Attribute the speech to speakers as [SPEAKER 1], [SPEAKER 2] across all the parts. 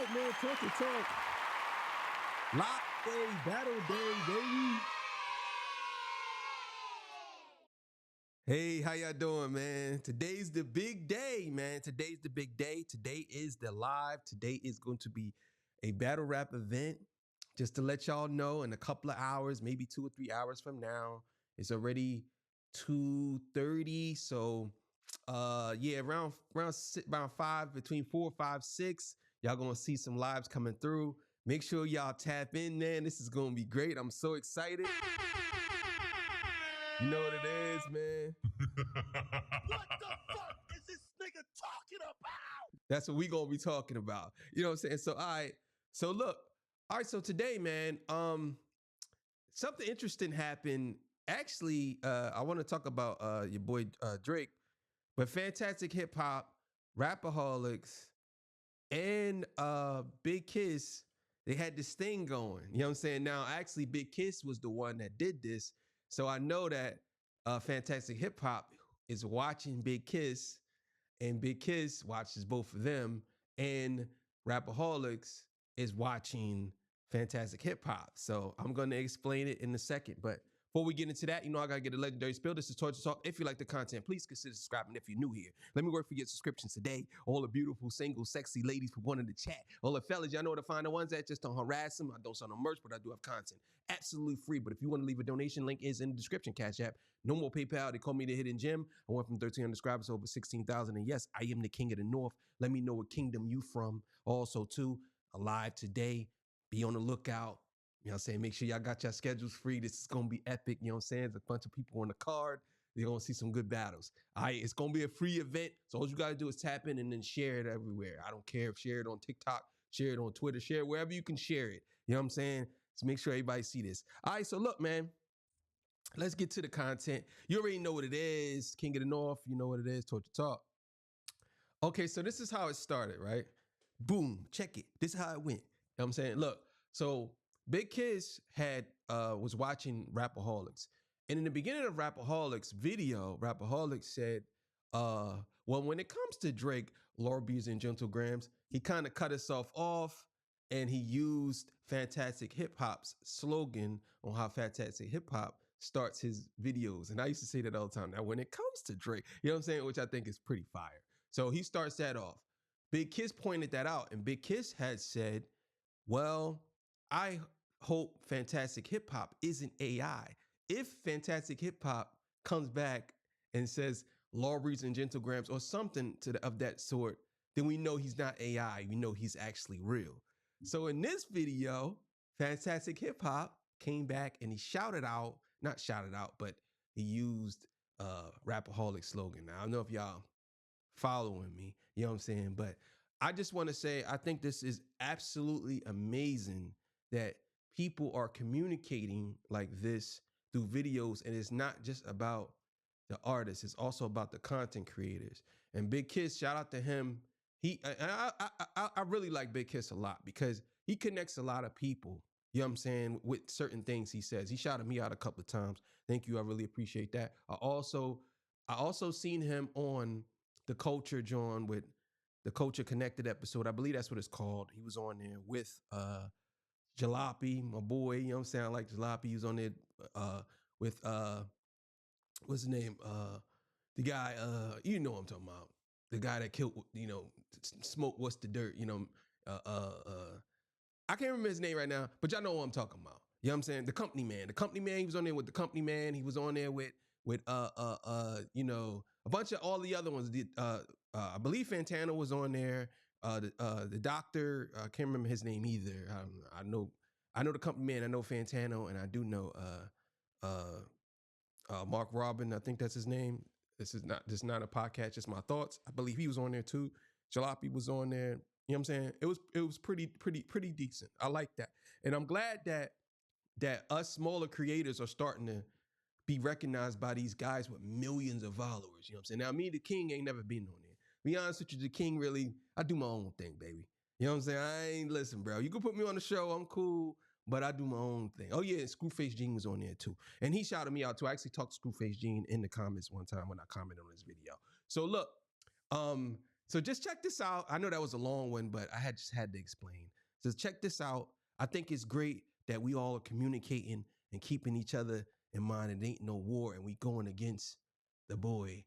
[SPEAKER 1] up, man? Talk your talk. Live day, battle day, baby. Hey, how y'all doing, man? Today's the big day, man. Today's the big day. Today is the live. Today is going to be a battle rap event. Just to let y'all know, in a couple of hours, maybe 2 or 3 hours from now, it's already 2:30. So, yeah, around 5, between 4, 5, 6, y'all gonna see some lives coming through. Make sure y'all tap in, man. This is gonna be great. I'm so excited. You know what it is, man.
[SPEAKER 2] What the fuck is this nigga talking about?
[SPEAKER 1] That's what we gonna be talking about. You know what I'm saying? So, all right. So look, all right. So today, man, something interesting happened. Actually, I want to talk about your boy Drake, but Fantastic Hip Hop, Rapaholics, and Big Kiss, they had this thing going. You know what I'm saying? Now, actually, Big Kiss was the one that did this. So I know that Fantastic Hip Hop is watching Big Kiss, and Big Kiss watches both of them, and Rapaholics is watching Fantastic Hip Hop. So I'm going to explain it in a second. But before we get into that, you know, I got to get a legendary spill. This is Torture Talk. If you like the content, please consider subscribing if you're new here. Let me work for your subscriptions today. All the beautiful, single, sexy ladies who wanted to chat. All the fellas, y'all know where to find the ones that just don't harass them. I don't sell no merch, but I do have content. Absolutely free. But if you want to leave a donation, link is in the description. Cash App. No more PayPal. They call me the Hidden Gem. I went from 1,300 subscribers to over 16,000. And yes, I am the king of the North. Let me know what kingdom you from. Also, too, alive today. Be on the lookout. You know what I'm saying? Make sure y'all got your schedules free. This is going to be epic. You know what I'm saying? There's a bunch of people on the card. You're going to see some good battles. All right, it's going to be a free event. So all you got to do is tap in and then share it everywhere. I don't care if share it on TikTok, share it on Twitter, share it wherever you can share it. You know what I'm saying? So make sure everybody see this. All right, so look, man. Let's get to the content. You already know what it is. King of the North, you know what it is. Torture Talk. Okay, so this is how it started, right? Boom, check it. This is how it went. You know what I'm saying? Look, so Big Kiss was watching Rapaholics. And in the beginning of Rapaholics video, Rapaholics said, well, when it comes to Drake, Lawbreys and Gentlegrams, he kind of cut himself off and he used Fantastic Hip Hop's slogan on how Fantastic Hip Hop starts his videos. And I used to say that all the time. Now, when it comes to Drake, you know what I'm saying? Which I think is pretty fire. So he starts that off. Big Kiss pointed that out, and Big Kiss had said, well, I hope Fantastic Hip Hop isn't AI. If Fantastic Hip Hop comes back and says Lawbreys and Gentlegrams or something of that sort, then we know he's not AI. We know he's actually real. So in this video, Fantastic Hip Hop came back and he not shouted out, but he used Rapaholic slogan. Now, I don't know if y'all following me, you know what I'm saying? But I just want to say, I think this is absolutely amazing that people are communicating like this through videos. And it's not just about the artists, it's also about the content creators. And Big Kiss, shout out to him. I really like Big Kiss a lot because he connects a lot of people, you know what I'm saying, with certain things he says. He shouted me out a couple of times. Thank you. I really appreciate that. I also seen him on the Culture John with the Culture Connected episode. I believe that's what it's called. He was on there with Jalopy, my boy. You know what I'm saying? I like Jalopy. He was on there with what's his name? The guy, you know what I'm talking about. The guy that killed, you know, Smoke What's the Dirt, you know, I can't remember his name right now, but y'all know what I'm talking about. You know what I'm saying? The Company Man. The Company Man, he was on there with the Company Man. He was on there with you know, a bunch of all the other ones. I believe Fantano was on there. The doctor, I can't remember his name either. I know the Company Man. I know Fantano, and I do know Mark Robin. I think that's his name. This is not a podcast, just my thoughts. I believe he was on there too. Jalopy was on there. You know what I'm saying? It was pretty decent. I like that. And I'm glad that us smaller creators are starting to be recognized by these guys with millions of followers. You know what I'm saying? Now, me, the King, ain't never been on there. Be honest with you, the King, really, I do my own thing, baby. You know what I'm saying? I ain't listen, bro. You can put me on the show, I'm cool, but I do my own thing. Oh yeah, and Screwface Gene was on there too. And he shouted me out too. I actually talked to Screwface Gene in the comments one time when I commented on this video. So look, So just check this out. I know that was a long one, but I just had to explain. So check this out. I think it's great that we all are communicating and keeping each other in mind. It ain't no war, and we going against the boy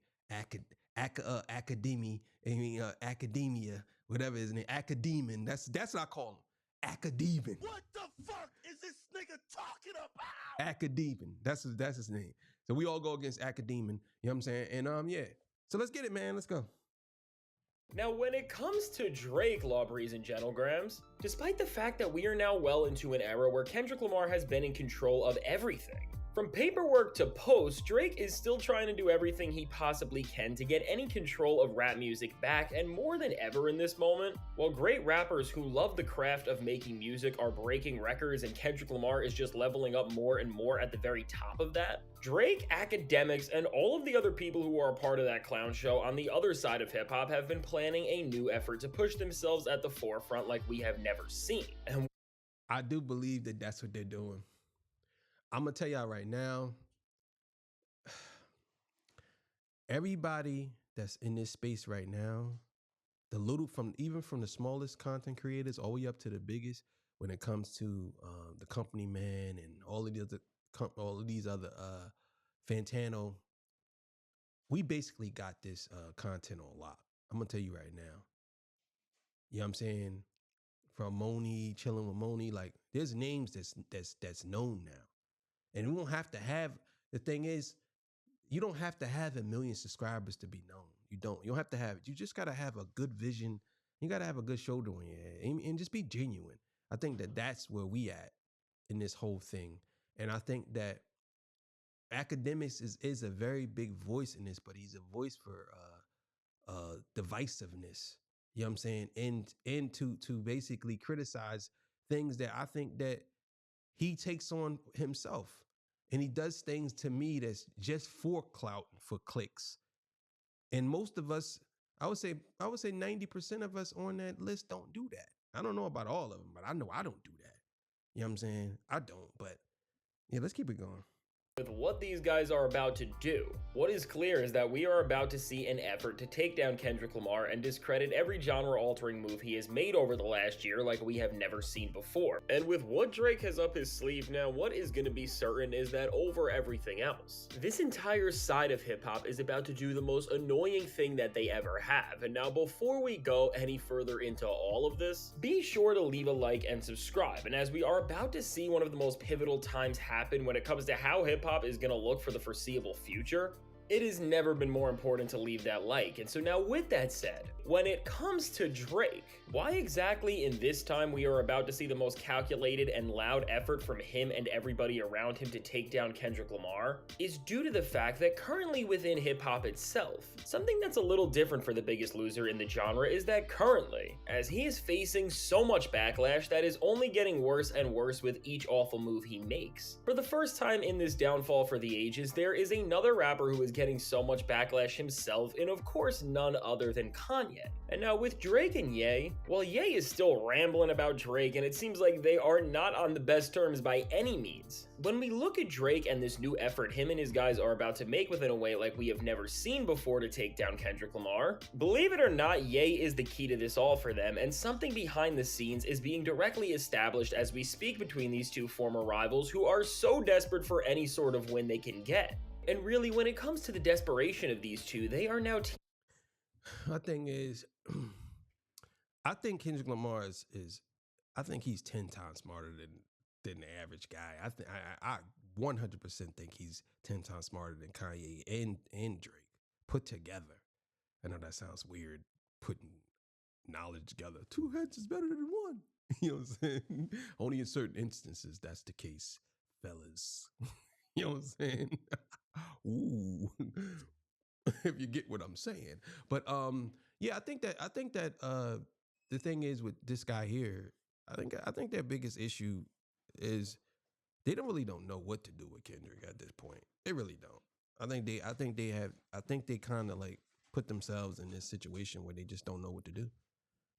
[SPEAKER 1] academia, whatever his name, academian. That's what I call him, academian.
[SPEAKER 2] What the fuck is this nigga talking about?
[SPEAKER 1] Academian. That's his name. So we all go against academian. You know what I'm saying? And yeah. So let's get it, man. Let's go.
[SPEAKER 3] Now, when it comes to Drake, Lawbreys and Gentlegrams, despite the fact that we are now well into an era where Kendrick Lamar has been in control of everything, from paperwork to post, Drake is still trying to do everything he possibly can to get any control of rap music back, and more than ever in this moment, while great rappers who love the craft of making music are breaking records and Kendrick Lamar is just leveling up more and more at the very top of that, Drake, academics, and all of the other people who are a part of that clown show on the other side of hip-hop have been planning a new effort to push themselves at the forefront like we have never seen. And
[SPEAKER 1] I do believe that that's what they're doing. I'm going to tell y'all right now, everybody that's in this space right now, even from the smallest content creators all the way up to the biggest, when it comes to the company man and all of these other Fantano, we basically got this content on lock. I'm going to tell you right now. You know what I'm saying? From Moni, chilling with Moni, like there's names that's known now. And we won't have to have, the thing is, you don't have to have 1 million subscribers to be known. You don't have to have it. You just got to have a good vision. You got to have a good shoulder on your head and just be genuine. I think that that's where we at in this whole thing. And I think that academics is a very big voice in this, but he's a voice for divisiveness. You know what I'm saying? And to basically criticize things that I think that he takes on himself. And he does things to me that's just for clout, for clicks. And most of us, I would say 90% of us on that list don't do that. I don't know about all of them, but I know I don't do that. You know what I'm saying? I don't, but yeah, let's keep it going.
[SPEAKER 3] with what these guys are about to do, what is clear is that we are about to see an effort to take down Kendrick Lamar and discredit every genre-altering move he has made over the last year like we have never seen before. And with what Drake has up his sleeve now, what is going to be certain is that over everything else, this entire side of hip-hop is about to do the most annoying thing that they ever have. And now before we go any further into all of this, be sure to leave a like and subscribe. And as we are about to see one of the most pivotal times happen when it comes to how hip-hop is going to look for the foreseeable future, it has never been more important to leave that like. And so now with that said, when it comes to Drake, why exactly in this time we are about to see the most calculated and loud effort from him and everybody around him to take down Kendrick Lamar is due to the fact that currently within hip-hop itself, something that's a little different for the biggest loser in the genre is that currently, as he is facing so much backlash that is only getting worse and worse with each awful move he makes. For the first time in this downfall for the ages, there is another rapper who is getting so much backlash himself, and of course none other than Kanye. And now with Drake and Ye, well, Ye is still rambling about Drake and it seems like they are not on the best terms by any means. When we look at Drake and this new effort him and his guys are about to make within a way like we have never seen before to take down Kendrick Lamar, believe it or not, Ye is the key to this all for them, and something behind the scenes is being directly established as we speak between these two former rivals who are so desperate for any sort of win they can get. And really, when it comes to the desperation of these two, they are now
[SPEAKER 1] My thing is, I think Kendrick Lamar is I think he's 10 times smarter than the average guy. I 100% think he's 10 times smarter than Kanye and Drake put together. I know that sounds weird, putting knowledge together. Two heads is better than one. You know what I'm saying? Only in certain instances that's the case, fellas. You know what I'm saying? Ooh. If you get what I'm saying. But yeah, I think that the thing is with this guy here, I think their biggest issue is they don't know what to do with Kendrick at this point. They really don't. I think they kind of like put themselves in this situation where they just don't know what to do.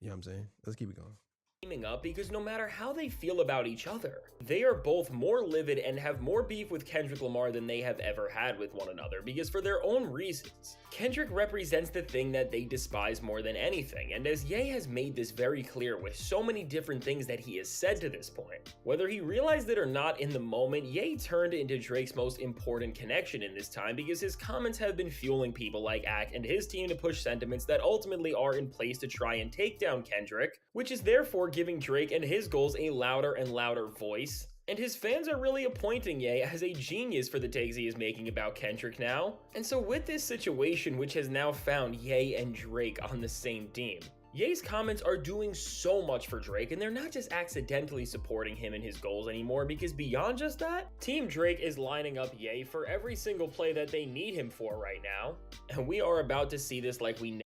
[SPEAKER 1] You know what I'm saying? Let's keep it going.
[SPEAKER 3] teaming up because no matter how they feel about each other, they are both more livid and have more beef with Kendrick Lamar than they have ever had with one another because for their own reasons. Kendrick represents the thing that they despise more than anything, and as Ye has made this very clear with so many different things that he has said to this point, whether he realized it or not in the moment, Ye turned into Drake's most important connection in this time because his comments have been fueling people like Ak and his team to push sentiments that ultimately are in place to try and take down Kendrick, which is therefore giving Drake and his goals a louder and louder voice. And his fans are really appointing Ye as a genius for the takes he is making about Kendrick now. And so with this situation, which has now found Ye and Drake on the same team, Ye's comments are doing so much for Drake, and they're not just accidentally supporting him and his goals anymore, because beyond just that, Team Drake is lining up Ye for every single play that they need him for right now, and we are about to see this like we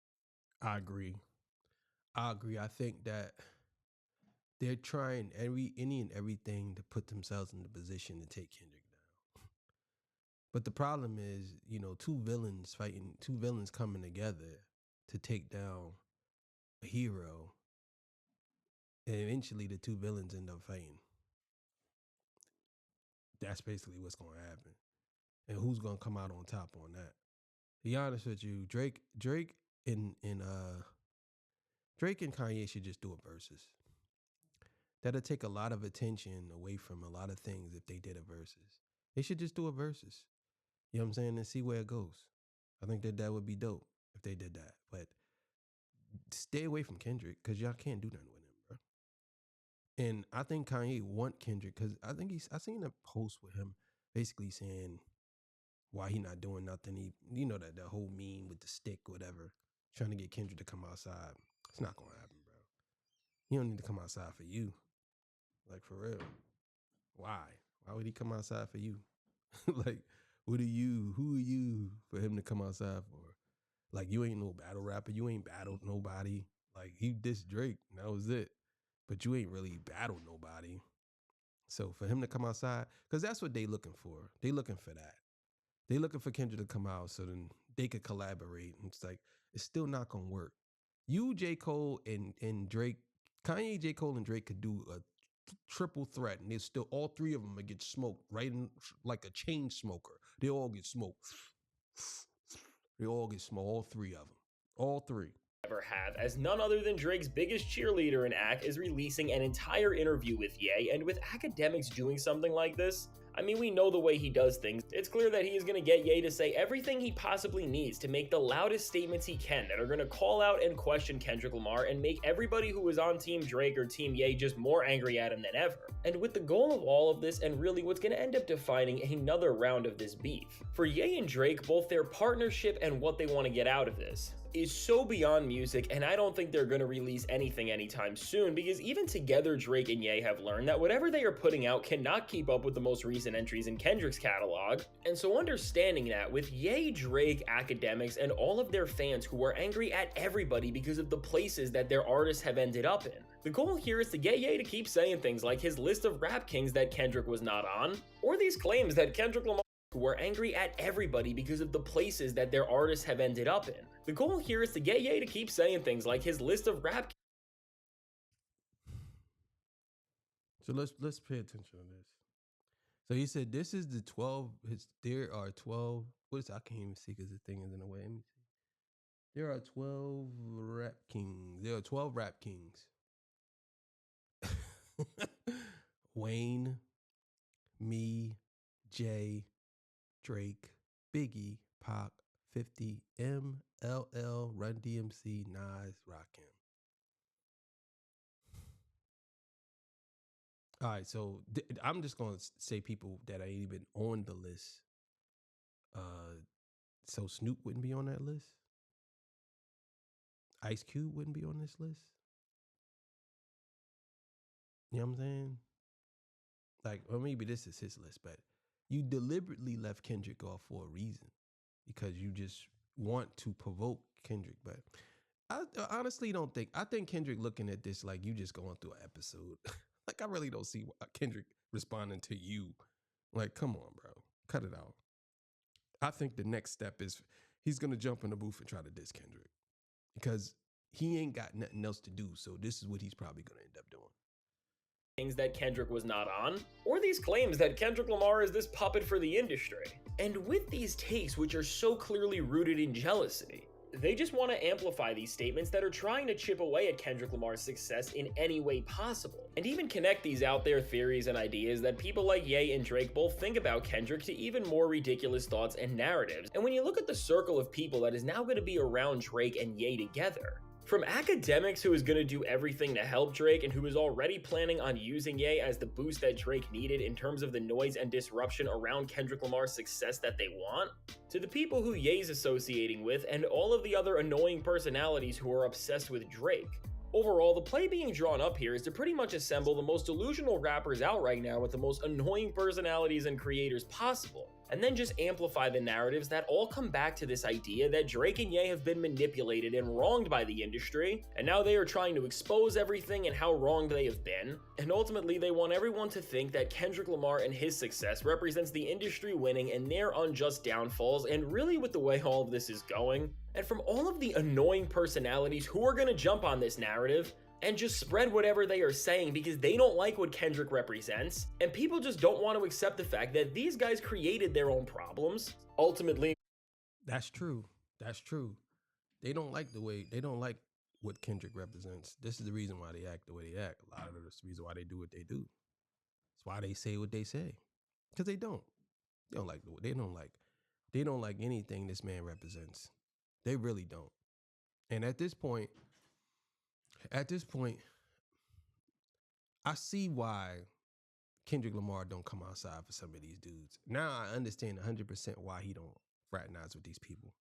[SPEAKER 1] I agree. I think that they're trying any and everything to put themselves in the position to take Kendrick down. But the problem is, two villains coming together to take down a hero, and eventually the two villains end up fighting. That's basically what's going to happen. And who's going to come out on top on that? To be honest with you, Drake and Kanye should just do a versus. That'll take a lot of attention away from a lot of things if they did a versus. They should just do a versus. You know what I'm saying? And see where it goes. I think that would be dope if they did that. But stay away from Kendrick because y'all can't do nothing with him, bro. And I think Kanye want Kendrick because I seen a post with him basically saying why he not doing nothing. He, that whole meme with the stick, whatever, trying to get Kendrick to come outside. It's not going to happen, bro. He don't need to come outside for you. Like, for real. Why? Why would he come outside for you? Like, who are you for him to come outside for? Like, you ain't no battle rapper. You ain't battled nobody. Like, he dissed Drake, and that was it. But you ain't really battled nobody. So for him to come outside, because that's what they looking for. They looking for that. They looking for Kendrick to come out so then they could collaborate. And it's like, it's still not going to work. You, J. Cole, and Drake, Kanye, J. Cole, and Drake could do a triple threat, and still all three of them would get smoked right in like a chain smoker. They all get smoked. They all get smoked. All three of them. All three.
[SPEAKER 3] ever have, as none other than Drake's biggest cheerleader in Ak is releasing an entire interview with Ye, and with academics doing something like this, I mean, we know the way he does things. It's clear that he is going to get Ye to say everything he possibly needs to make the loudest statements he can that are going to call out and question Kendrick Lamar and make everybody who is on Team Drake or Team Ye just more angry at him than ever. And with the goal of all of this, and really what's going to end up defining another round of this beef, for Ye and Drake, both their partnership and what they want to get out of this is so beyond music, and I don't think they're going to release anything anytime soon, because even together Drake and Ye have learned that whatever they are putting out cannot keep up with the most recent entries in Kendrick's catalog. And so understanding that, with Ye, Drake, academics, and all of their fans who are angry at everybody because of the places that their artists have ended up in, the goal here is to get Ye to keep saying things like his list of rap kings that Kendrick was not on, or these claims that Kendrick Lamar who are angry at everybody because of the places that their artists have ended up in. The goal here is to get Ye to keep saying things like his list of rap.
[SPEAKER 1] So let's pay attention to this. So he said this is the 12. There are 12. What is? I can't even see because the thing is in the way. Let me see. There are 12 rap kings. There are 12 rap kings. Wayne, me, Jay, Drake, Biggie, Pac, 50, M, LL, Run DMC, Nas, Rakim. All right, so I'm just going to say people that ain't even on the list. So Snoop wouldn't be on that list. Ice Cube wouldn't be on this list. You know what I'm saying? Like, or maybe this is his list, but you deliberately left Kendrick off for a reason because you just want to provoke Kendrick. But I honestly don't think, I think Kendrick looking at this like you just going through an episode. Like, I really don't see Kendrick responding to you. Like, come on, bro. Cut it out. I think the next step is he's going to jump in the booth and try to diss Kendrick because he ain't got nothing else to do. So this is what he's probably going to end up doing.
[SPEAKER 3] Things that Kendrick was not on, or these claims that Kendrick Lamar is this puppet for the industry. And with these takes, which are so clearly rooted in jealousy, they just want to amplify these statements that are trying to chip away at Kendrick Lamar's success in any way possible, and even connect these out there theories and ideas that people like Ye and Drake both think about Kendrick to even more ridiculous thoughts and narratives. And when you look at the circle of people that is now going to be around Drake and Ye together, from academics who is going to do everything to help Drake and who is already planning on using Ye as the boost that Drake needed in terms of the noise and disruption around Kendrick Lamar's success that they want, to the people who Ye's associating with and all of the other annoying personalities who are obsessed with Drake. Overall, the play being drawn up here is to pretty much assemble the most delusional rappers out right now with the most annoying personalities and creators possible, and then just amplify the narratives that all come back to this idea that Drake and Ye have been manipulated and wronged by the industry, and now they are trying to expose everything and how wronged they have been, and ultimately they want everyone to think that Kendrick Lamar and his success represents the industry winning and their unjust downfalls. And really, with the way all of this is going, and from all of the annoying personalities who are going to jump on this narrative and just spread whatever they are saying because they don't like what Kendrick represents, and people just don't want to accept the fact that these guys created their own problems, ultimately.
[SPEAKER 1] That's true. That's true. They don't like what Kendrick represents. This is the reason why they act the way they act. A lot of the reason why they do what they do. It's why they say what they say. Because they don't. They don't like anything this man represents. They really don't. And at this point, I see why Kendrick Lamar don't come outside for some of these dudes. Now I understand 100% why he don't fraternize with these people.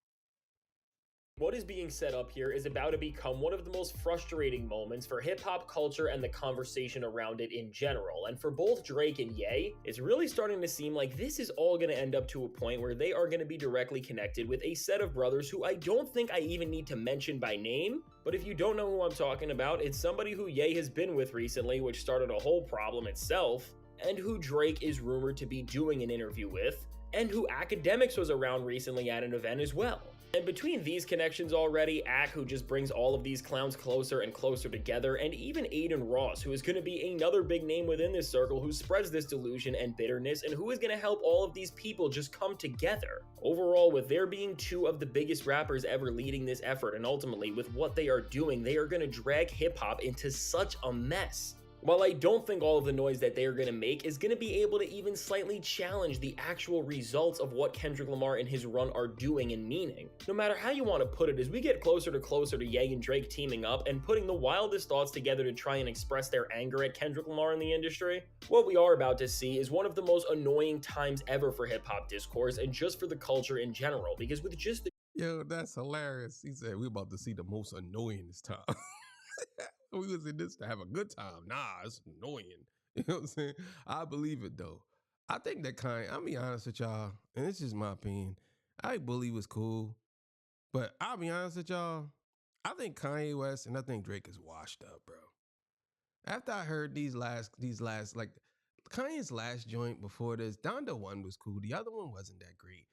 [SPEAKER 3] What is being set up here is about to become one of the most frustrating moments for hip-hop culture and the conversation around it in general. And for both Drake and Ye, it's really starting to seem like this is all going to end up to a point where they are going to be directly connected with a set of brothers who I don't think I even need to mention by name. But if you don't know who I'm talking about, it's somebody who Ye has been with recently, which started a whole problem itself, and who Drake is rumored to be doing an interview with, and who Academics was around recently at an event as well. And between these connections already, Ak, who just brings all of these clowns closer and closer together, and even Aiden Ross, who is going to be another big name within this circle who spreads this delusion and bitterness, and who is going to help all of these people just come together. Overall, with there being two of the biggest rappers ever leading this effort, and ultimately with what they are doing, they are going to drag hip-hop into such a mess. While I don't think all of the noise that they are going to make is going to be able to even slightly challenge the actual results of what Kendrick Lamar and his run are doing and meaning. No matter how you want to put it, as we get closer to Ye and Drake teaming up and putting the wildest thoughts together to try and express their anger at Kendrick Lamar in the industry, what we are about to see is one of the most annoying times ever for hip-hop discourse and just for the culture in general, because with just the—
[SPEAKER 1] Yo, that's hilarious. He said we're about to see the most annoying this time. We was in this to have a good time. Nah, it's annoying. You know what I'm saying? I believe it though. I think that Kanye, I'll be honest with y'all, and it's just my opinion. I think Bully was cool, but I'll be honest with y'all, I think Kanye West and I think Drake is washed up, bro. After I heard these last, like Kanye's last joint before this, Donda 1 was cool. The other one wasn't that great.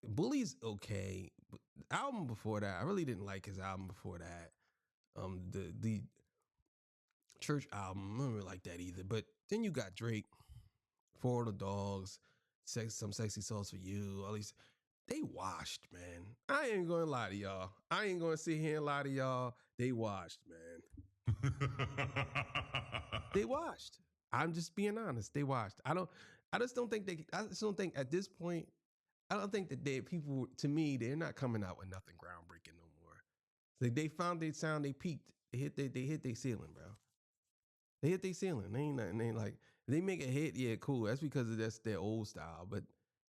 [SPEAKER 1] Bully's okay. But the album before that, I really didn't like his album before that. The Church album, I don't really like that either. But then you got Drake, For the Dogs, Some Sexy Sauce for You, all these. They washed, man. I ain't gonna lie to y'all. I ain't gonna sit here and lie to y'all. They washed, man. They washed. I'm just being honest. They washed. I just don't think at this point, I don't think that people, to me, they're not coming out with nothing groundbreaking no more. They found their sound, they peaked. They hit their ceiling, bro. They hit their ceiling. They ain't nothing. They ain't like, if they make a hit, yeah, cool. That's because that's their old style, but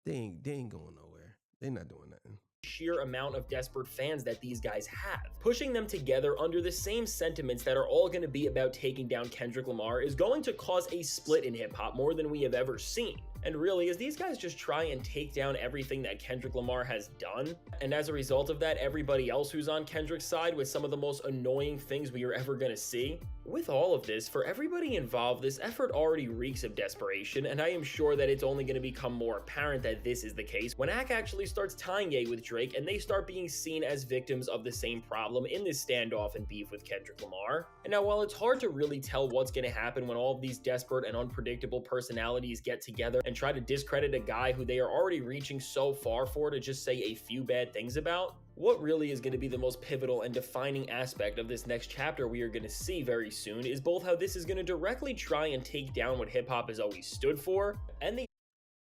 [SPEAKER 1] they ain't going nowhere. They're not doing nothing.
[SPEAKER 3] Sheer amount of desperate fans that these guys have. Pushing them together under the same sentiments that are all going to be about taking down Kendrick Lamar is going to cause a split in hip-hop more than we have ever seen. And really, as these guys just try and take down everything that Kendrick Lamar has done, and as a result of that, everybody else who's on Kendrick's side with some of the most annoying things we are ever gonna see. With all of this, for everybody involved, this effort already reeks of desperation, and I am sure that it's only going to become more apparent that this is the case when Ak actually starts tying Ye with Drake and they start being seen as victims of the same problem in this standoff and beef with Kendrick Lamar. And now, while it's hard to really tell what's going to happen when all of these desperate and unpredictable personalities get together and try to discredit a guy who they are already reaching so far for to just say a few bad things about, what really is going to be the most pivotal and defining aspect of this next chapter we are going to see very soon is both how this is going to directly try and take down what hip-hop has always stood for, and the—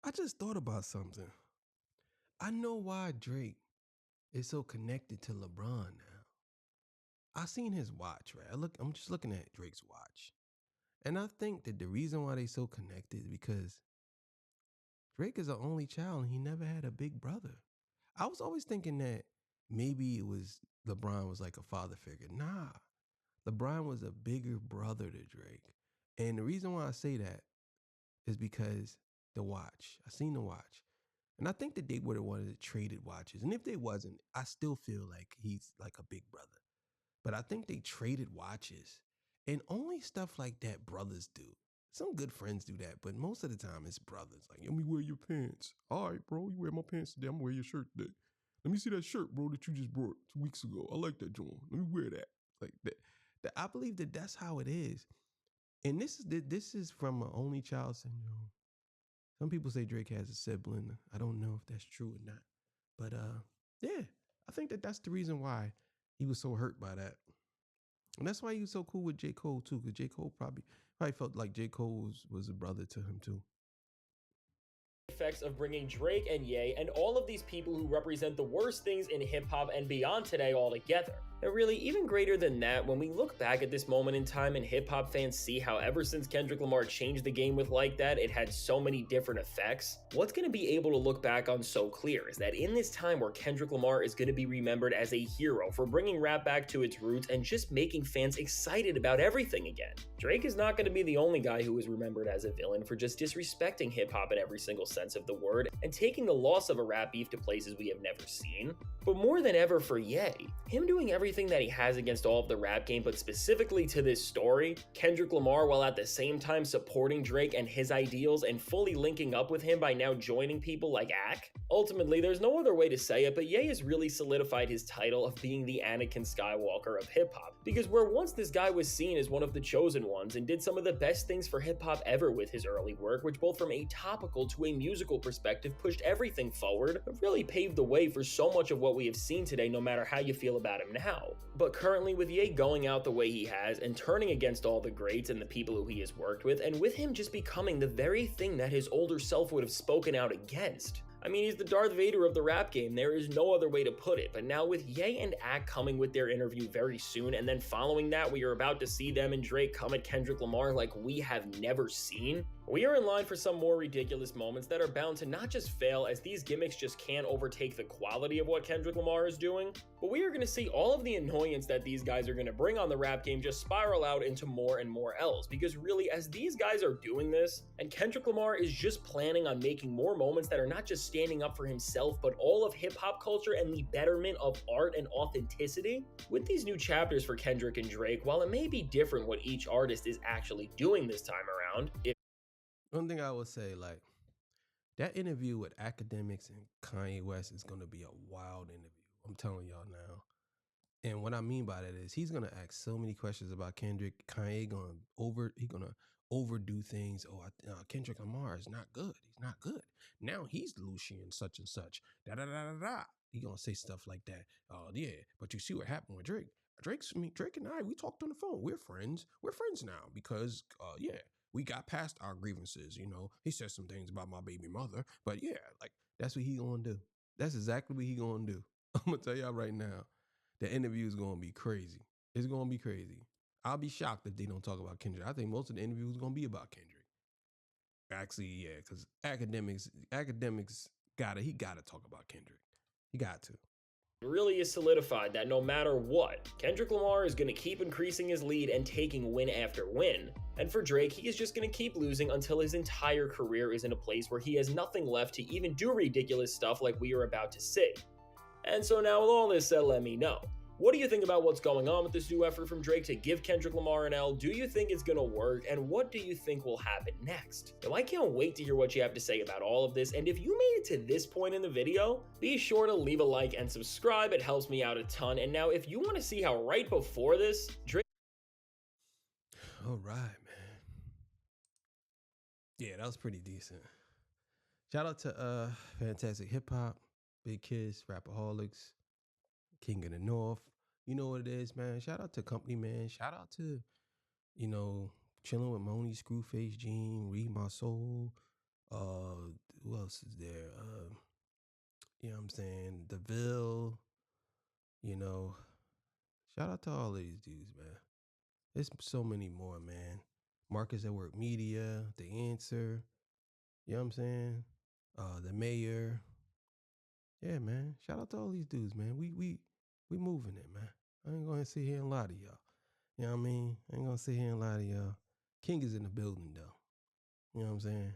[SPEAKER 1] I just thought about something. I know why Drake is so connected to LeBron now. I seen his watch, right? I'm just looking at Drake's watch. And I think that the reason why they so connected is because Drake is the only child and he never had a big brother. I was always thinking that maybe it was LeBron was like a father figure. Nah, LeBron was a bigger brother to Drake. And the reason why I say that is because the watch. I seen the watch. And I think that they would have wanted to traded watches. And if they wasn't, I still feel like he's like a big brother. But I think they traded watches. And only stuff like that brothers do. Some good friends do that, but most of the time it's brothers. Like, let me wear your pants. All right, bro, you wear my pants today. I'm gonna wear your shirt today. Let me see that shirt, bro, that you just brought 2 weeks ago. I like that joint. Let me wear that. Like that. I believe that that's how it is. And this is from an only child syndrome. Some people say Drake has a sibling. I don't know if that's true or not. But yeah, I think that that's the reason why he was so hurt by that. And that's why he was so cool with J. Cole too, because J. Cole probably felt like J. Cole was a brother to him too.
[SPEAKER 3] effects of bringing Drake and Ye and all of these people who represent the worst things in hip-hop and beyond today all together. And really, even greater than that, when we look back at this moment in time and hip-hop fans see how ever since Kendrick Lamar changed the game with Like That, it had so many different effects, what's going to be able to look back on so clear is that in this time where Kendrick Lamar is going to be remembered as a hero for bringing rap back to its roots and just making fans excited about everything again, Drake is not going to be the only guy who is remembered as a villain for just disrespecting hip-hop in every single sense of the word and taking the loss of a rap beef to places we have never seen. But more than ever for Ye, him doing everything that he has against all of the rap game, but specifically to this story, Kendrick Lamar, while at the same time supporting Drake and his ideals and fully linking up with him by now joining people like Ak. Ultimately, there's no other way to say it, but Ye has really solidified his title of being the Anakin Skywalker of hip-hop, because where once this guy was seen as one of the chosen ones and did some of the best things for hip-hop ever with his early work, which both from a topical to a musical perspective pushed everything forward, but really paved the way for so much of what we have seen today, no matter how you feel about him now. But currently, with Ye going out the way he has and turning against all the greats and the people who he has worked with, and with him just becoming the very thing that his older self would have spoken out against. I mean, he's the Darth Vader of the rap game, there is no other way to put it, but now with Ye and Ak coming with their interview very soon, and then following that, we are about to see them and Drake come at Kendrick Lamar like we have never seen. We are in line for some more ridiculous moments that are bound to not just fail, as these gimmicks just can't overtake the quality of what Kendrick Lamar is doing, but we are going to see all of the annoyance that these guys are going to bring on the rap game just spiral out into more and more L's, because really, as these guys are doing this, and Kendrick Lamar is just planning on making more moments that are not just standing up for himself, but all of hip-hop culture and the betterment of art and authenticity, with these new chapters for Kendrick and Drake, while it may be different what each artist is actually doing this time around,
[SPEAKER 1] One thing I would say, like, that interview with Academics and Kanye West is going to be a wild interview. I'm telling y'all now. And what I mean by that is he's going to ask so many questions about Kendrick. Kanye going to overdo things. Oh, Kendrick Lamar is not good. He's not good. Now he's Lucian such and such. Da da da da da. He going to say stuff like that. Oh yeah, but you see what happened with Drake. Drake and I, we talked on the phone. We're friends. We're friends now because yeah. We got past our grievances, you know. He said some things about my baby mother, but yeah, like that's what he gonna do. That's exactly what he gonna do. I'm gonna tell y'all right now, the interview is gonna be crazy. It's gonna be crazy. I'll be shocked if they don't talk about Kendrick. I think most of the interview is gonna be about Kendrick. Actually, yeah, because academics gotta talk about Kendrick. He got to.
[SPEAKER 3] really is solidified that no matter what, Kendrick Lamar is going to keep increasing his lead and taking win after win. And for Drake, he is just going to keep losing until his entire career is in a place where he has nothing left to even do ridiculous stuff like we are about to see. And so now with all this said, let me know. What do you think about what's going on with this new effort from Drake to give Kendrick Lamar an L? Do you think it's gonna work? And what do you think will happen next? Now, I can't wait to hear what you have to say about all of this. And if you made it to this point in the video, be sure to leave a like and subscribe. It helps me out a ton. And now, if you want to see how right before this, Drake...
[SPEAKER 1] All right, man. Yeah, that was pretty decent. Shout out to Fantastic Hip Hop, Big Kiss, Rapaholics, King of the North. You know what it is, man. Shout out to Company Man. Shout out to, you know, Chilling with Moni, Screwface Jean, Read My Soul. Who else is there? You know what I'm saying? DeVille. You know, shout out to all of these dudes, man. There's so many more, man. Marcus at Work Media, The Answer. You know what I'm saying? The Mayor. Yeah, man. Shout out to all these dudes, man. We moving it, man. I ain't gonna sit here and lie to y'all. You know what I mean? I ain't gonna sit here and lie to y'all. King is in the building, though. You know what I'm saying?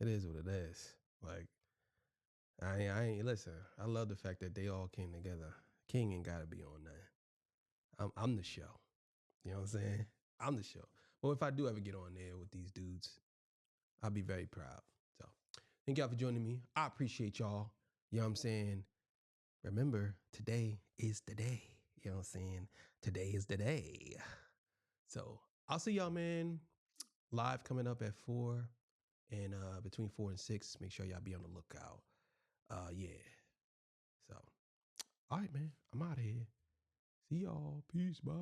[SPEAKER 1] It is what it is. Like, I ain't listen. I love the fact that they all came together. King ain't gotta be on that. I'm the show. You know what I'm saying? I'm the show. Well, if I do ever get on there with these dudes, I'll be very proud. So, thank y'all for joining me. I appreciate y'all. You know what I'm saying? Remember, today is the day. You know what I'm saying? Today is the day. So I'll see y'all, man. Live coming up at 4 and between 4 and 6. Make sure y'all be on the lookout. Yeah. So, all right, man. I'm out of here. See y'all. Peace. Bye.